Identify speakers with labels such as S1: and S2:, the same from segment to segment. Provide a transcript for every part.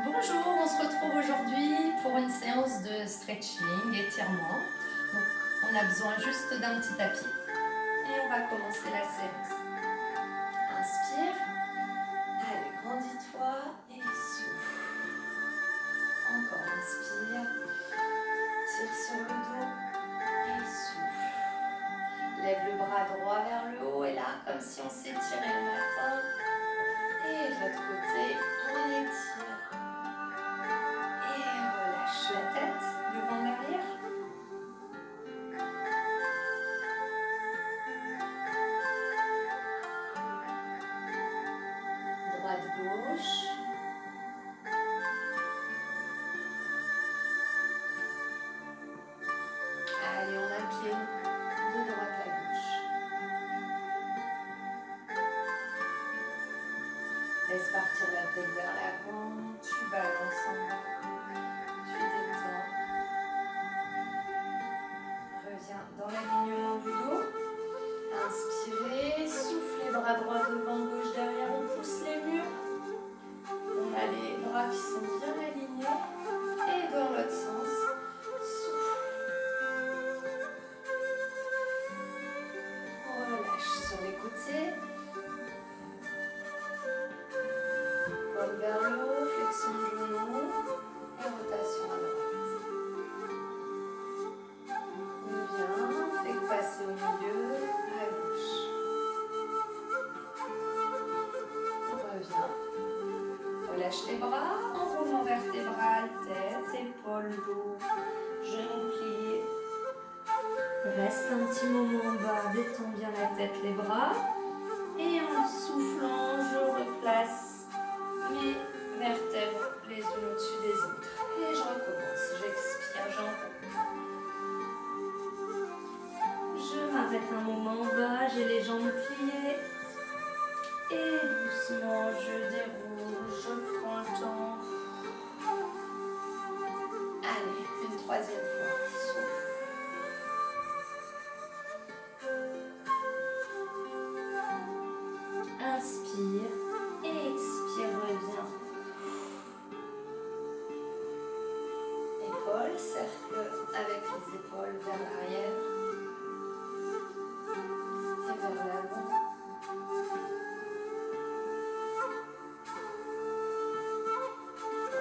S1: Bonjour, on se retrouve aujourd'hui pour une séance de stretching, étirement. Donc, on a besoin juste d'un petit tapis et on va commencer la séance. Inspire, allez, grandis-toi et souffle. Encore inspire, tire sur le dos et souffle. Lève le bras droit vers le haut et là, comme si on s'étirait le matin. Et de l'autre côté, on étire. Et relâche la tête devant l'arrière. Droite-gauche. Allez, on incline de droite à gauche. Laisse partir la tête vers l'avant. Tu balances en bas. Tu détends. Reviens dans l'alignement du dos. Inspirez. Soufflez, bras droit devant, gauche derrière. On pousse les murs. On a les bras qui sont bien alignés. Et dans l'autre sens. Relâche sur les côtés. Paume vers le haut, flexion de genou et rotation à droite. Reviens, fais passer au milieu, à gauche. On revient. Relâche les bras, enroulement vertébral, tête, épaules, dos, genoux pliés. Reste un petit moment en bas, détends bien la tête, les bras. Et en soufflant, je replace mes vertèbres les unes au-dessus des autres. Et je recommence, j'expire, j'enroule. Je m'arrête un moment en bas, j'ai les jambes pliées. Et doucement, je déroule, je prends le temps. Allez, une troisième fois, souffle. Inspire et expire, reviens. Épaules, cercle avec les épaules vers l'arrière et vers l'avant.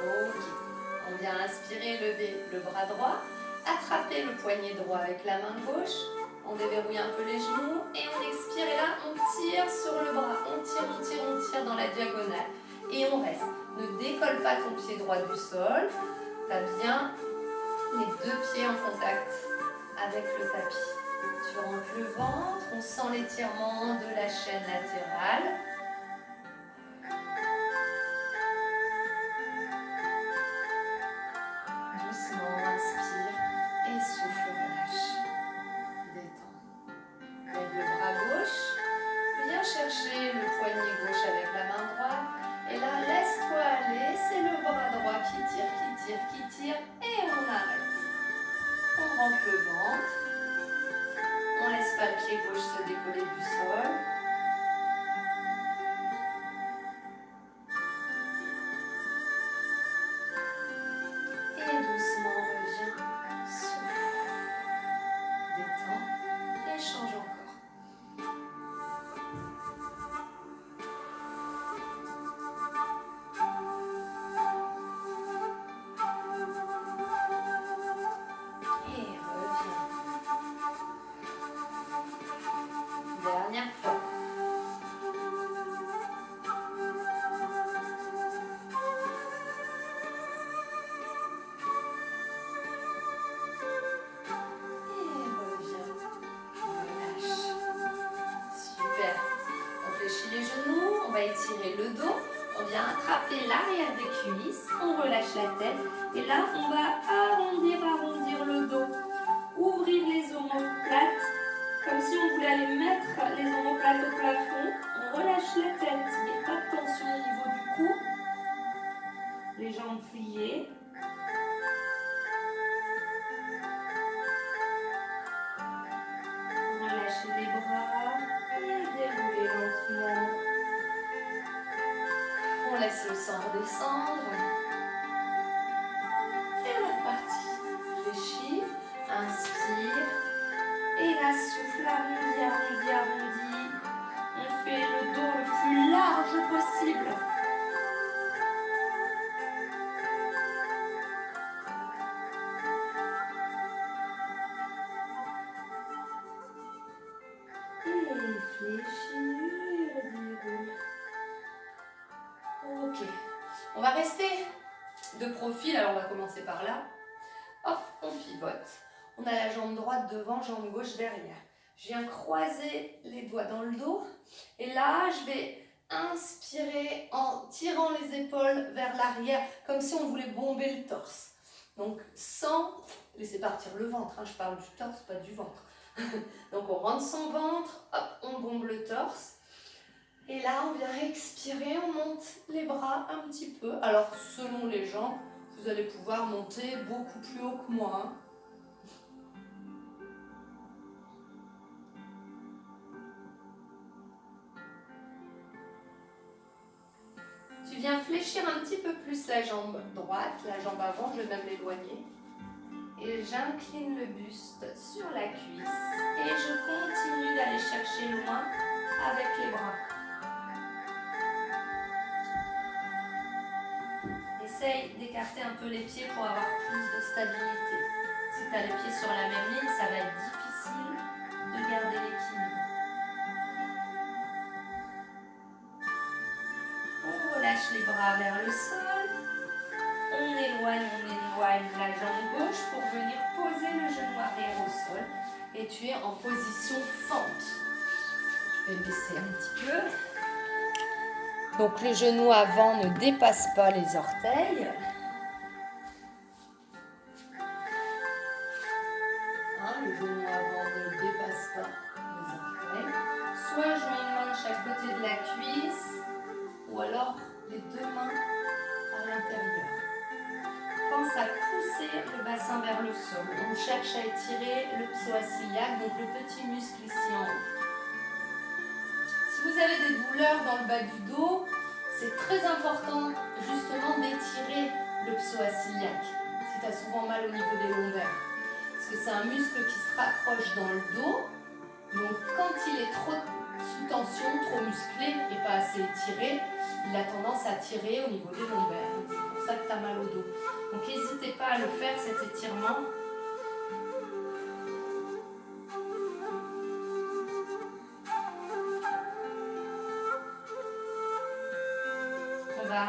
S1: Ok, on vient inspirer, lever le bras droit, attraper le poignet droit avec la main gauche, on déverrouille un peu les genoux et on expire et là on tire sur le bras, on tire dans la diagonale et on reste. Ne décolle pas ton pied droit du sol, tu as bien les deux pieds en contact avec le tapis. Tu rentres le ventre, on sent l'étirement de la chaîne latérale. Doucement, inspire et souffle, relâche. Détends. Lève le bras gauche, viens chercher le poignet gauche avec la main droite. Et là, laisse-toi aller, c'est le bras droit qui tire et on arrête. On rentre le ventre. On ne laisse pas le pied gauche se décoller du sol. Et doucement, reviens. Souffle. Détends. Et change encore. Et reviens. Dernière fois. Les genoux, on va étirer le dos, on vient attraper l'arrière des cuisses, on relâche la tête et là on va arrondir le dos, ouvrir les omoplates comme si on voulait aller mettre les omoplates au plafond, on relâche la tête, mais pas de tension au niveau du cou, les jambes pliées. Relâchez les bras et déroulez lentement. On laisse le sang redescendre. parti. Fléchis, inspire. Et là, souffle, arrondi, arrondi, arrondi. On fait le dos le plus large possible. Et fléchis, déroule. Ok. On va rester de profil, alors on va commencer par là. Hop, on pivote. On a la jambe droite devant, jambe gauche derrière. Je viens croiser les doigts dans le dos. Et là, je vais inspirer en tirant les épaules vers l'arrière, comme si on voulait bomber le torse. Donc, sans laisser partir le ventre. Hein, je parle du torse, pas du ventre. Donc, on rentre son ventre, hop, on bombe le torse. Et là, on vient expirer, on monte les bras un petit peu. Alors, selon les gens, vous allez pouvoir monter beaucoup plus haut que moi. Hein. Tu viens fléchir un petit peu plus la jambe droite, la jambe avant, je vais même l'éloigner. Et j'incline le buste sur la cuisse. Et je continue d'aller chercher loin avec les bras. Essaye d'écarter un peu les pieds pour avoir plus de stabilité. Si tu as les pieds sur la même ligne, ça va être difficile de garder l'équilibre. On relâche les bras vers le sol. On éloigne la jambe gauche pour venir poser le genou arrière au sol. Et tu es en position fente. Je vais baisser un petit peu. Donc le genou avant ne dépasse pas les orteils. Le genou avant ne dépasse pas les orteils. Soit je mets une main de chaque côté de la cuisse, ou alors les deux mains à l'intérieur. Pense à pousser le bassin vers le sol. On cherche à étirer le psoas-iliaque, donc le petit muscle ici en haut. Si vous avez des douleurs dans le bas du dos, c'est très important justement d'étirer le psoas-iliaque. Si tu as souvent mal au niveau des lombaires. Parce que c'est un muscle qui se raccroche dans le dos. Donc quand il est trop sous tension, trop musclé et pas assez étiré, il a tendance à tirer au niveau des lombaires. C'est pour ça que tu as mal au dos. Donc n'hésitez pas à le faire, cet étirement. On va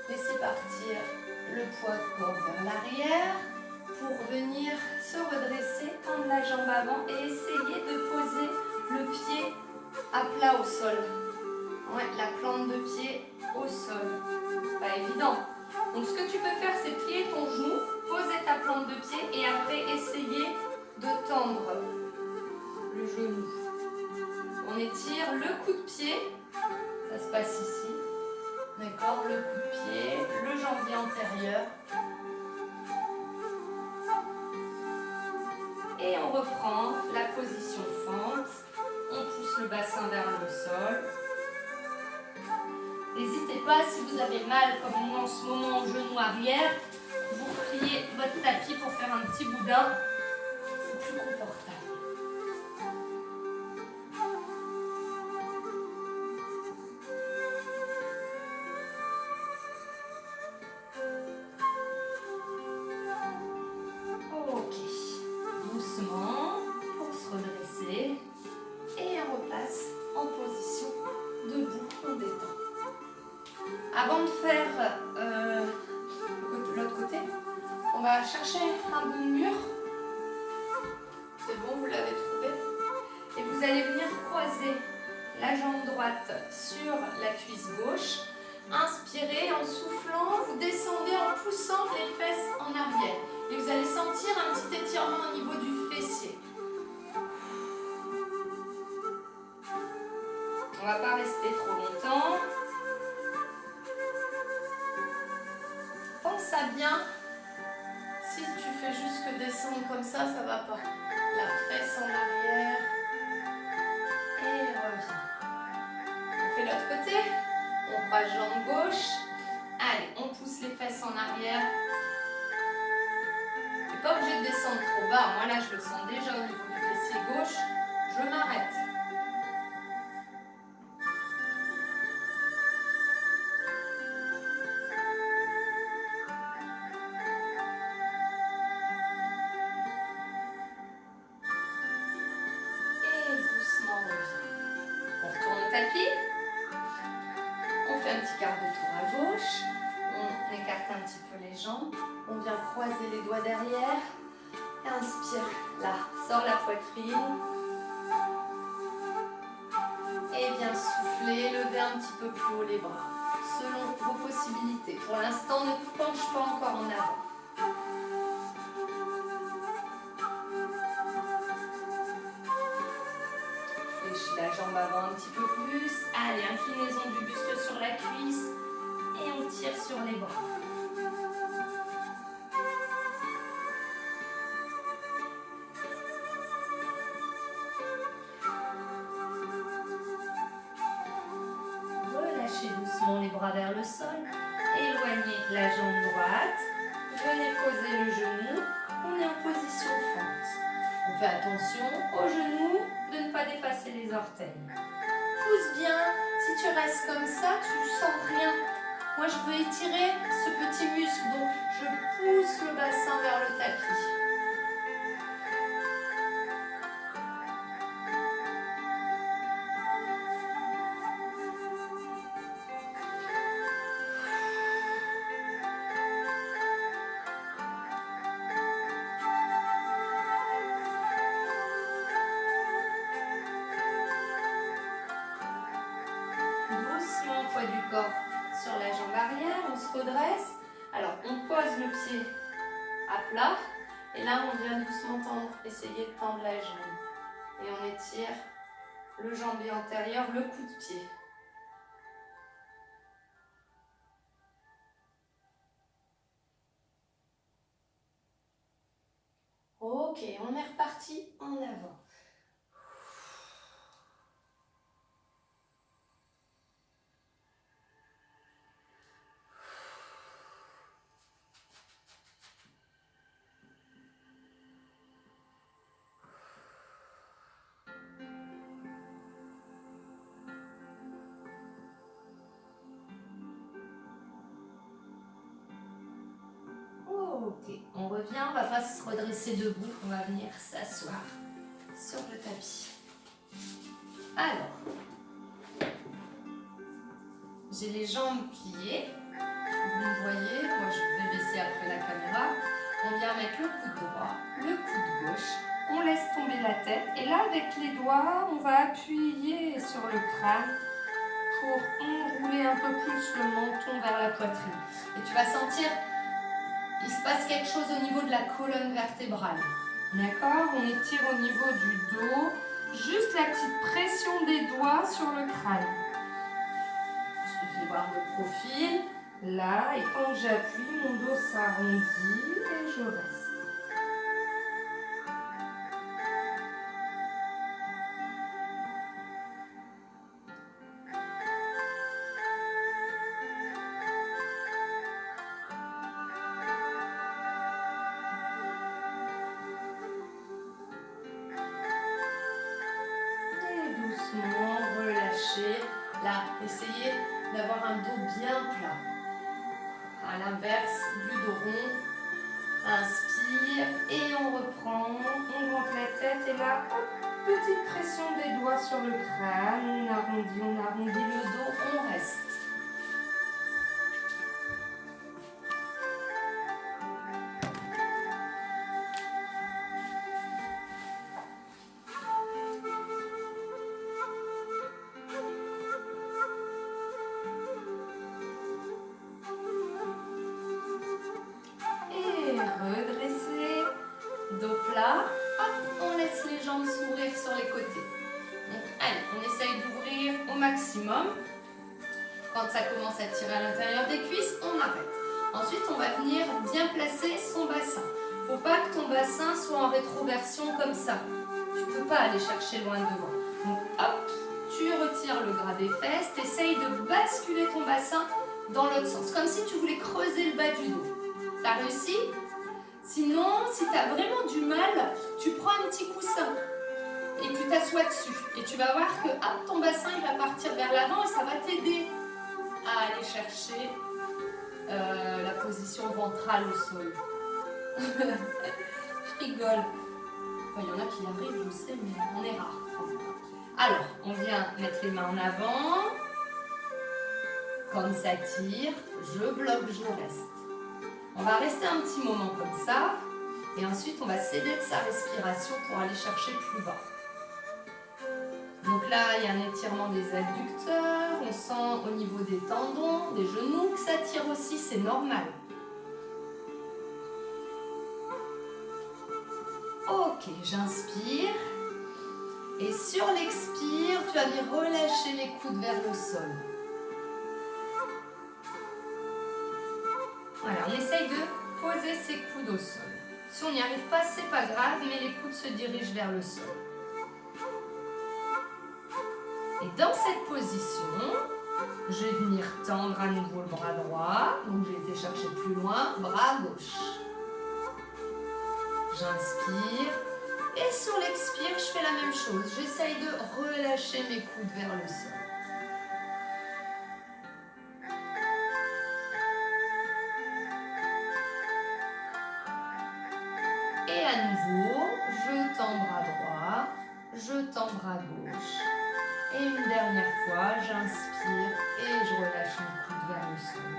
S1: laisser partir le poids de corps vers l'arrière pour venir se redresser, tendre la jambe avant et essayer de poser le pied à plat au sol. Ouais, la plante de pied au sol. Pas évident. Donc ce que tu peux faire, c'est plier ton genou, poser ta plante de pied et après essayer de tendre le genou. On étire le coup de pied, ça se passe ici. D'accord, le coup de pied, le jambier antérieur. Et on reprend la position fente. On pousse le bassin vers le sol. N'hésitez pas, si vous avez mal, comme moi en ce moment, au genou arrière, vous pliez votre tapis pour faire un petit boudin. C'est plus confortable. Ok. Doucement, pour se redresser. Et on repasse en position debout, on détend. Avant de faire l'autre côté, on va chercher un bout de mur. C'est bon, vous l'avez trouvé. Et vous allez venir croiser la jambe droite sur la cuisse gauche. Inspirez en soufflant, vous descendez en poussant les fesses en arrière. Et vous allez sentir un petit étirement au niveau du fessier. On ne va pas rester trop longtemps. Pense à bien. Si tu fais juste que descendre comme ça ne va pas. La fesse en arrière. Et reviens. On fait l'autre côté. On croise jambe gauche. Allez, on pousse les fesses en arrière. n'êtes pas obligé de descendre trop bas. Moi là, je le sens déjà au niveau du fessier gauche. Je m'arrête. Et doucement, on revient. On retourne au tapis. On fait un petit quart de tour à gauche. On écarte un petit peu les jambes. On vient croiser les doigts derrière. Inspire, là, sors la poitrine. Et viens souffler, lever un petit peu plus haut les bras, selon vos possibilités. Pour l'instant, ne penche pas encore en avant. Fléchis la jambe avant un petit peu plus. Allez, inclinaison du buste sur la cuisse. Et on tire sur les bras. Relâchez doucement les bras vers le sol. Éloignez la jambe droite. Venez poser le genou. On est en position fente. On fait attention aux genoux de ne pas dépasser les orteils. Pousse bien. Si tu restes comme ça, tu ne sens rien. Moi, je veux étirer ce petit muscle. Donc, je pousse le bassin vers le tapis. Poids du corps sur la jambe arrière, on se redresse. Alors on pose le pied à plat et là on vient doucement tendre, essayer de tendre la jambe. Et on étire le jambier antérieur, le coup de pied. Ok, on est reparti en avant. Ok, on revient, on va pas se redresser debout, on va venir s'asseoir sur le tapis. Alors, j'ai les jambes pliées, vous me voyez, moi je vais baisser après la caméra. On vient mettre le coude droit, le coude gauche, on laisse tomber la tête et là avec les doigts, on va appuyer sur le crâne pour enrouler un peu plus le menton vers la poitrine. Et tu vas sentir, il se passe quelque chose au niveau de la colonne vertébrale. D'accord? On étire au niveau du dos, juste la petite pression des doigts sur le crâne. Je te fais voir le profil, là, et quand j'appuie, mon dos s'arrondit et je reste. Là, essayez d'avoir un dos bien plat. À l'inverse du dos rond. Inspire et on reprend. On rentre la tête et là, hop, petite pression des doigts sur le crâne. On arrondit le dos, on reste. Dos plat, hop, on laisse les jambes s'ouvrir sur les côtés. Donc allez, on essaye d'ouvrir au maximum. Quand ça commence à tirer à l'intérieur des cuisses, on arrête. Ensuite, on va venir bien placer son bassin. Faut pas que ton bassin soit en rétroversion comme ça. Tu peux pas aller chercher loin devant. Donc hop, tu retires le gras des fesses, tu essayes de basculer ton bassin dans l'autre sens, comme si tu voulais creuser le bas du dos. T'as réussi? Sinon, si tu as vraiment du mal, tu prends un petit coussin et tu t'assois dessus. Et tu vas voir que hop, ton bassin il va partir vers l'avant et ça va t'aider à aller chercher la position ventrale au sol. Je rigole. Enfin, il y en a qui arrivent, je sais, mais on est rare. Alors, on vient mettre les mains en avant. Comme ça tire, je bloque, je reste. On va rester un petit moment comme ça. Et ensuite, on va s'aider de sa respiration pour aller chercher plus bas. Donc là, il y a un étirement des adducteurs. On sent au niveau des tendons, des genoux que ça tire aussi, c'est normal. Ok, j'inspire. Et sur l'expire, tu vas venir relâcher les coudes vers le sol. Voilà, on essaye de poser ses coudes au sol. Si on n'y arrive pas, c'est pas grave, mais les coudes se dirigent vers le sol. Et dans cette position, je vais venir tendre à nouveau le bras droit. Donc j'ai été chercher plus loin, bras gauche. J'inspire. Et sur l'expire, je fais la même chose. J'essaye de relâcher mes coudes vers le sol. Et à nouveau, je tends bras droit, je tends bras gauche. Et une dernière fois, j'inspire et je relâche mes coudes vers le sol.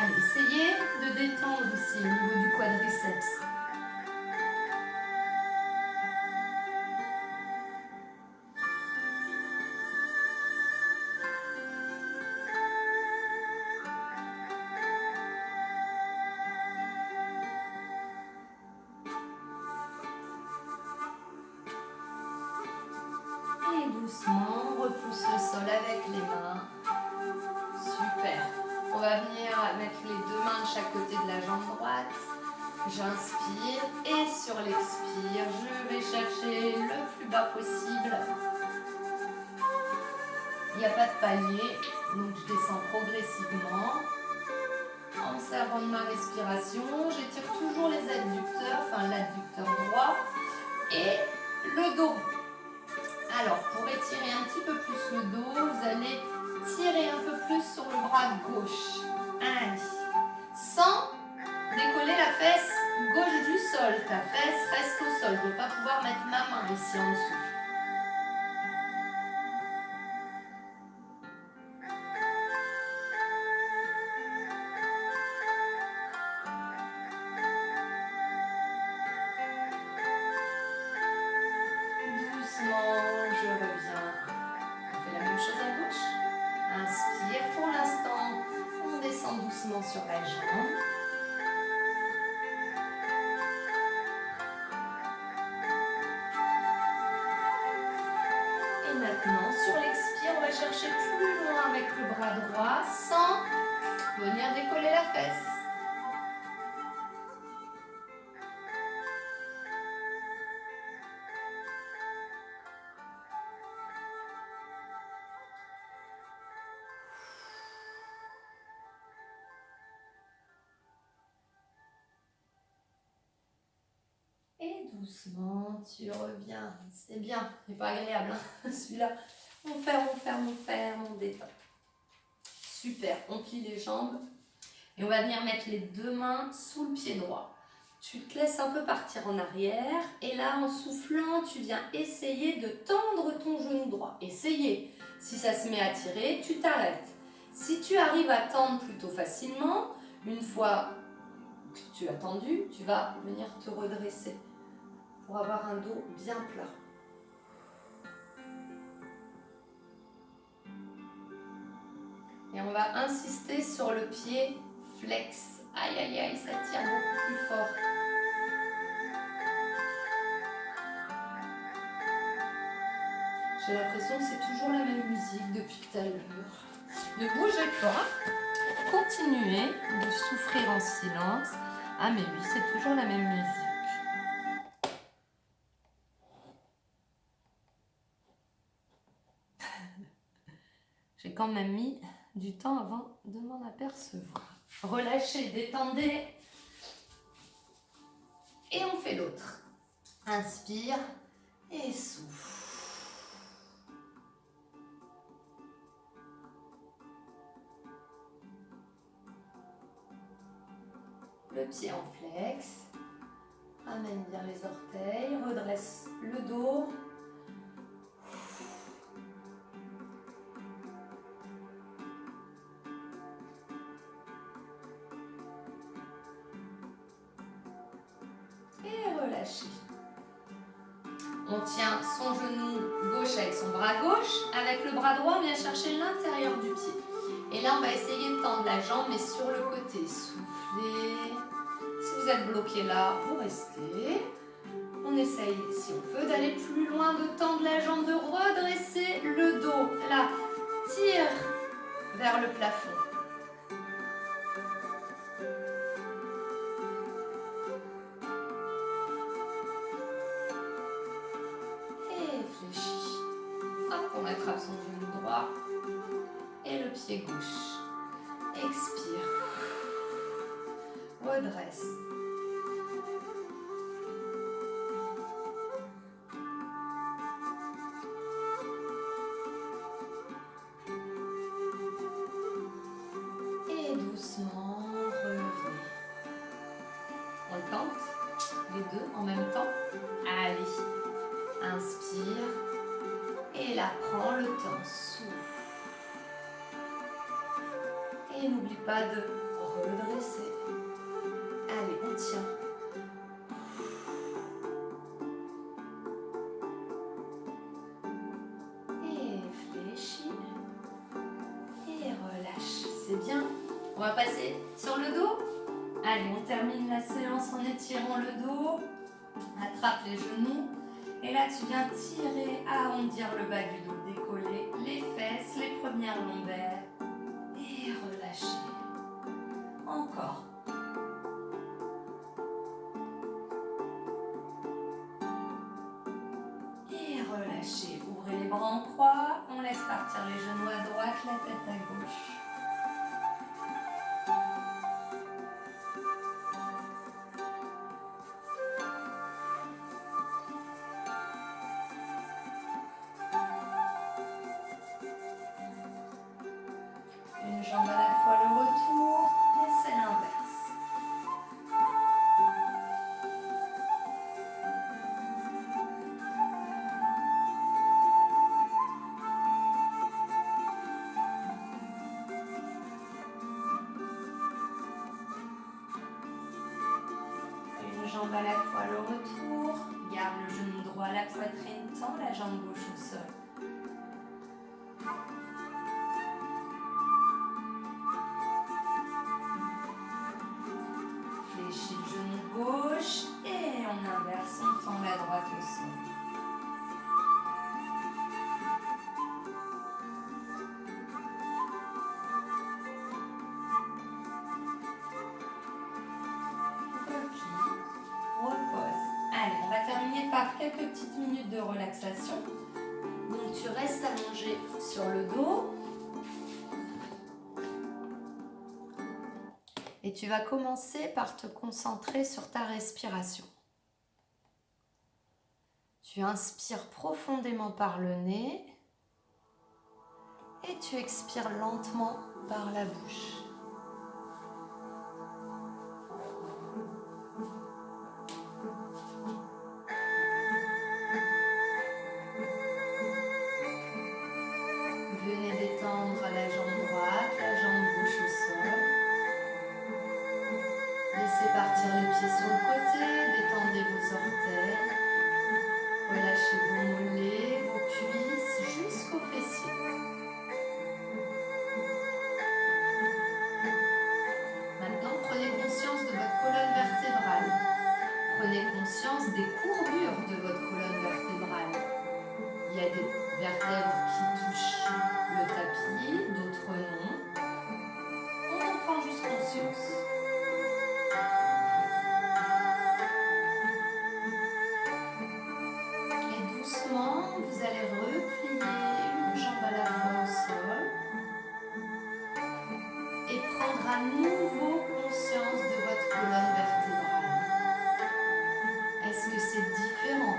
S1: Allez, essayez de détendre ici au niveau du quadriceps. Et doucement, on repousse le sol avec les mains. Super. On va venir mettre les deux mains de chaque côté de la jambe droite. J'inspire et sur l'expire, je vais chercher le plus bas possible. Il n'y a pas de palier, donc je descends progressivement. En me servant de ma respiration, j'étire toujours les adducteurs, enfin l'adducteur droit et le dos. Alors, pour étirer un petit peu plus le dos, vous allez tirer un peu plus sur le bras gauche. Allez. Sans décoller la fesse gauche du sol. Ta fesse reste au sol. Je ne vais pas pouvoir mettre ma main ici en dessous. Doucement, je reviens. On fait la même chose à gauche. Inspire pour l'instant. On descend doucement sur la jambe. Et maintenant, sur l'expire, on va chercher plus loin avec le bras droit sans venir décoller la fesse. Et doucement, tu reviens. C'est bien, c'est pas agréable, hein, celui-là. On ferme, on détend. Super, on plie les jambes. Et on va venir mettre les deux mains sous le pied droit. Tu te laisses un peu partir en arrière. Et là, en soufflant, tu viens essayer de tendre ton genou droit. Essayez. Si ça se met à tirer, tu t'arrêtes. Si tu arrives à tendre plutôt facilement, une fois que tu as tendu, tu vas venir te redresser pour avoir un dos bien plat. Et on va insister sur le pied flex. Aïe, aïe, aïe, ça tire beaucoup plus fort. J'ai l'impression que c'est toujours la même musique depuis tout à l'heure. Ne bougez pas. Continuez de souffrir en silence. Ah mais oui, c'est toujours la même musique. J'ai quand même mis du temps avant de m'en apercevoir. Relâchez, détendez. Et on fait l'autre. Inspire et souffle. Le pied en flex. Ramène bien les orteils. Redresse le dos. Et relâchez. On tient son genou gauche avec son bras gauche. Avec le bras droit, on vient chercher l'intérieur du pied. Et là, on va essayer de tendre la jambe, mais sur le côté. Soufflez. Si vous êtes bloqué là, vous restez. On essaye, si on peut, d'aller plus loin, de tendre la jambe, de redresser le dos. Là, tire vers le plafond. Et fléchis. Hop, on attrape son genou droit et le pied gauche. Expire. Redresse. Et doucement, revenez. On le tente, les deux en même temps. Allez, inspire. Et là, prends le temps, souffle. Et n'oublie pas de redresser. Allez, on tient. Et fléchis. Et relâche. C'est bien. On va passer sur le dos. Allez, on termine la séance en étirant le dos. Attrape les genoux. Et là, tu viens tirer, arrondir le bas du dos, décoller les fesses, les premières lombaires. Et relâcher. Encore. Et relâchez. Ouvrez les bras en croix. On laisse partir les genoux à droite, la tête à gauche. Une jambe à la fois le retour et c'est l'inverse. Une jambe à la fois le retour. Garde le genou droit à la poitrine, tends la jambe gauche au sol. Fléchis le genou gauche et on inverse, on tend la droite au sol. Repose. Allez, on va terminer par quelques petites minutes de relaxation. Donc tu restes allongé sur le dos. Et tu vas commencer par te concentrer sur ta respiration. Tu inspires profondément par le nez et tu expires lentement par la bouche. Venez détendre la jambe droite, la jambe gauche au sol. Laissez partir les pieds sur le côté, détendez vos orteils. Relâchez vos mollets, vos cuisses jusqu'aux fessiers. à nouveau conscience de votre colonne vertébrale. Est-ce que c'est différent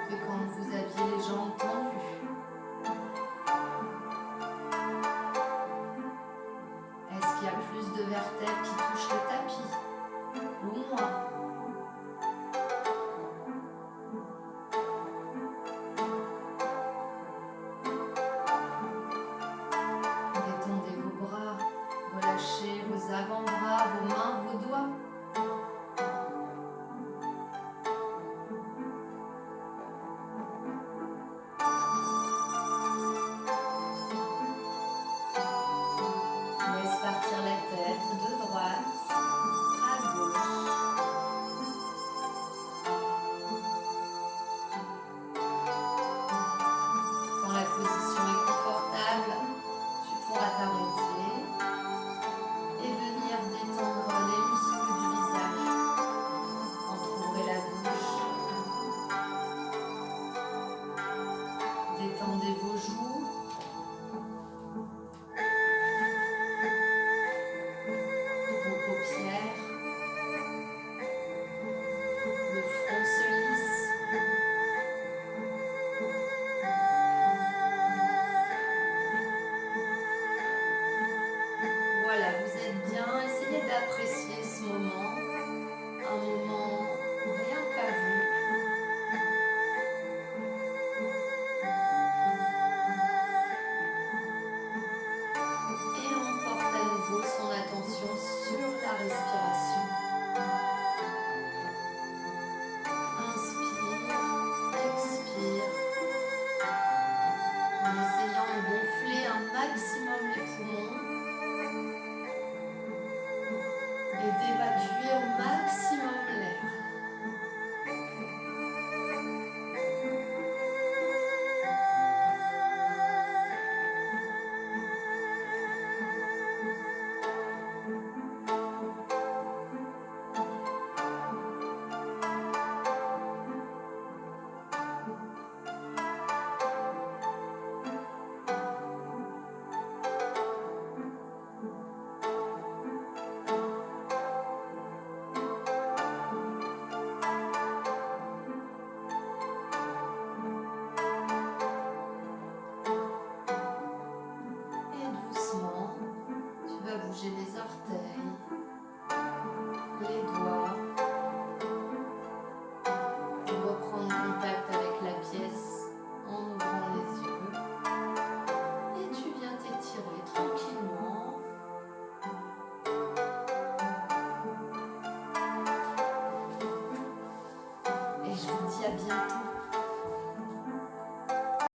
S1: que quand vous aviez les jambes tendues? Est-ce qu'il y a plus de vertèbres qui touchent le tapis ou moins? Détendez vos bras, relâchez vos avant-bras, vos mains, vos doigts. Laisse partir la tête de droite à gauche. Quand la position est confortable, tu pourras t'arrêter et venir détendre les muscles du visage. Entrouvrer la bouche. Détendez vos joues. Vos paupières. Le front se lisse. Voilà, vous êtes bien. Essayez d'apprécier ce moment. Un moment rien qu'à vous. Et on porte à nouveau son attention sur la respiration. Inspire, expire. En essayant de gonfler un maximum les poumons. Et d'évacuer au maximum l'air. Bouger les orteils, les doigts, reprendre contact avec la pièce en ouvrant les yeux et tu viens t'étirer tranquillement. Et je vous dis à bientôt.